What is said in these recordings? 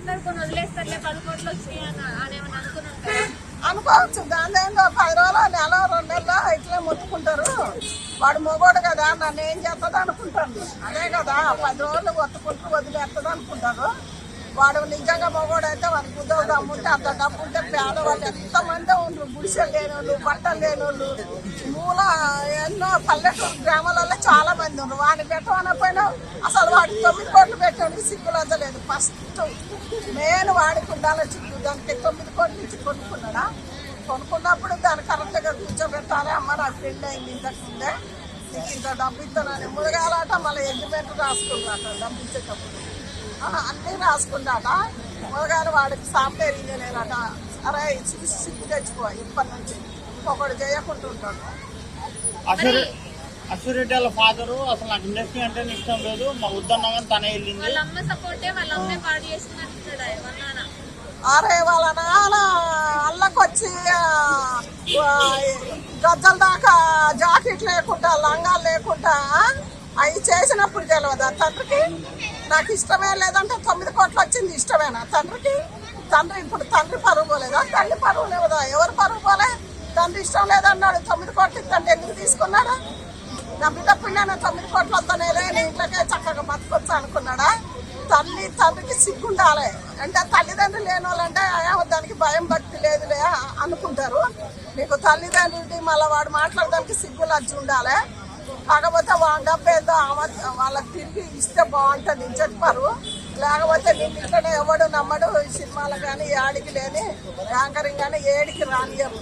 మాట్లాడుకొని వదిలేస్తారులే 10 కోట్లు వచ్చినాయి అని ఏమన్నా అనుకున్నాను అనుకోవచ్చు. దాని ఏందో 10 రోజులు నెల 2 నెలలు ఇట్లే మొత్తుకుంటారు. వాడు మొగోడు కదా నన్ను ఏం చేస్తుంది అనుకుంటాను. అదే కదా 10 రోజులు ఒత్తుకుంటూ వదిలేస్తుంది అనుకుంటారు. వాడు నిజంగా మొగోడు అయితే వాడికి ఉద్యోగం దమ్ముంటే అంత డబ్బు ఉంటే పేదవాళ్ళు ఎంతమంది ఉండరు. గుడిసెలు లేనోళ్ళు, బట్టలు లేనోళ్ళు, మూల ఎన్నో పల్లెటూరు గ్రామాలలో చాలా మంది ఉన్నారు. వాడిని పెట్టమనపోయినా అసలు వాడికి 9 కోట్లు పెట్టడానికి సిగ్గులద్దలేదు. ఫస్ట్ మెయిన్ వాడికి ఉండాలి సిగ్గు. దానికి 9 కోట్లు ఇచ్చి కొనుక్కున్నాడా? కొనుక్కున్నప్పుడు దాన్ని కరెక్ట్గా కూర్చోబెట్టాలి. అమ్మ నాకు పెళ్ళి అయింది ఇంతకుందే, నీకు ఇంత డబ్బు ఇస్తానని మురగాలట. మళ్ళీ ఎగ్రిమెంట్ రాసుకున్నాట డబ్బు ఇచ్చేటప్పుడు అన్నీ రాసుకున్నాట. మురగాలు వాడికి సాఫ్ట్వేర్ ఇంజనీర్. అరే చూసి సిగ్గు తెచ్చుకో. ఇప్పటి నుంచి ఒకడు చేయకుండా ఉంటాడు. అశ్వరెడ్డి వాళ్ళ ఫాదరు అసలు నాకు ఇండస్ట్రీ అంటే ఇష్టం లేదు, మా వద్దన్నా కానీ తనే వెళ్ళింది. అరే వాళ్ళ నాన్న అల్లకొచ్చి గజ్జల దాకా జాకెట్ లేకుండా లంగాలు లేకుండా అవి చేసినప్పుడు తెలియదు ఆ తండ్రికి. నాకు ఇష్టమే లేదంటే 9 కోట్లు వచ్చింది ఇష్టమేనా తండ్రికి? తండ్రి ఇప్పుడు తండ్రి పరువు పోలేదా? తల్లి పరువు లేదా? ఎవరు పరువు పోలే? తండ్రి ఇష్టం లేదన్నాడు. 9 కోట్లు ఇస్తాను ఎందుకు తీసుకున్నాడా? నా బిడ్డ పిల్లన 9 కోట్లు వస్తానేలే నీ ఇంట్లోకే చక్కగా బతకొచ్చు అనుకున్నాడా? తండ్రికి సిగ్గుండాలి. అంటే తల్లిదండ్రులు లేని వాళ్ళంటే దానికి భయం భక్తి లేదులే అనుకుంటారు. నీకు తల్లిదండ్రులు మళ్ళీ వాడు మాట్లాడడానికి సిగ్గు లజ్జ ఉండాలి. కాకపోతే వాడి డబ్బు ఏదో వాళ్ళకి తిరిగి ఇస్తే బాగుంటుంది చెప్పారు. లేకపోతే నేను ఇంట్లోనే ఎవడు నమ్మడు. సినిమాలు కానీ ఏడికి లేని యాంకరింగ్ కానీ ఏడికి రానియరు.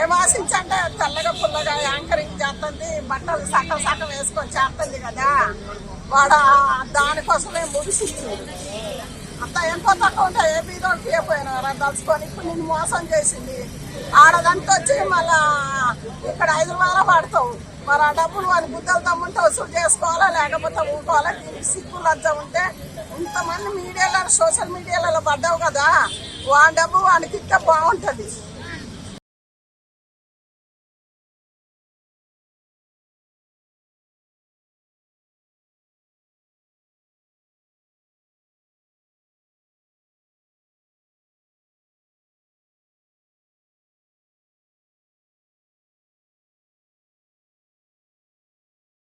ఏం ఆశించంటే తెల్లగా పుల్లగా యాంకరింగ్ చేస్తుంది, బట్టలు సగం వేసుకొని చేస్తుంది కదా. వాడు దానికోసమే ముడిసింది. అంత ఎంతో తక్కువ ఉంటే ఏ బీదోకి అయిపోయినా దలుచుకొని ఇప్పుడు నేను మోసం చేసింది. ఆడదంతా వచ్చి మళ్ళా ఇక్కడ 5 రూపాయలు పడతావు. మరి ఆ డబ్బులు వాడి బుద్ధలు తమ్ముంటే వసూలు చేసుకోవాలా లేకపోతే ఊరుకోవాలా? దీనికి సిగ్గు లజ్జ ఉంటే ఇంతమంది మీడియాలో సోషల్ మీడియాలలో పడ్డావు కదా, వాడి డబ్బు వాడికి ఇస్తే బాగుంటుంది.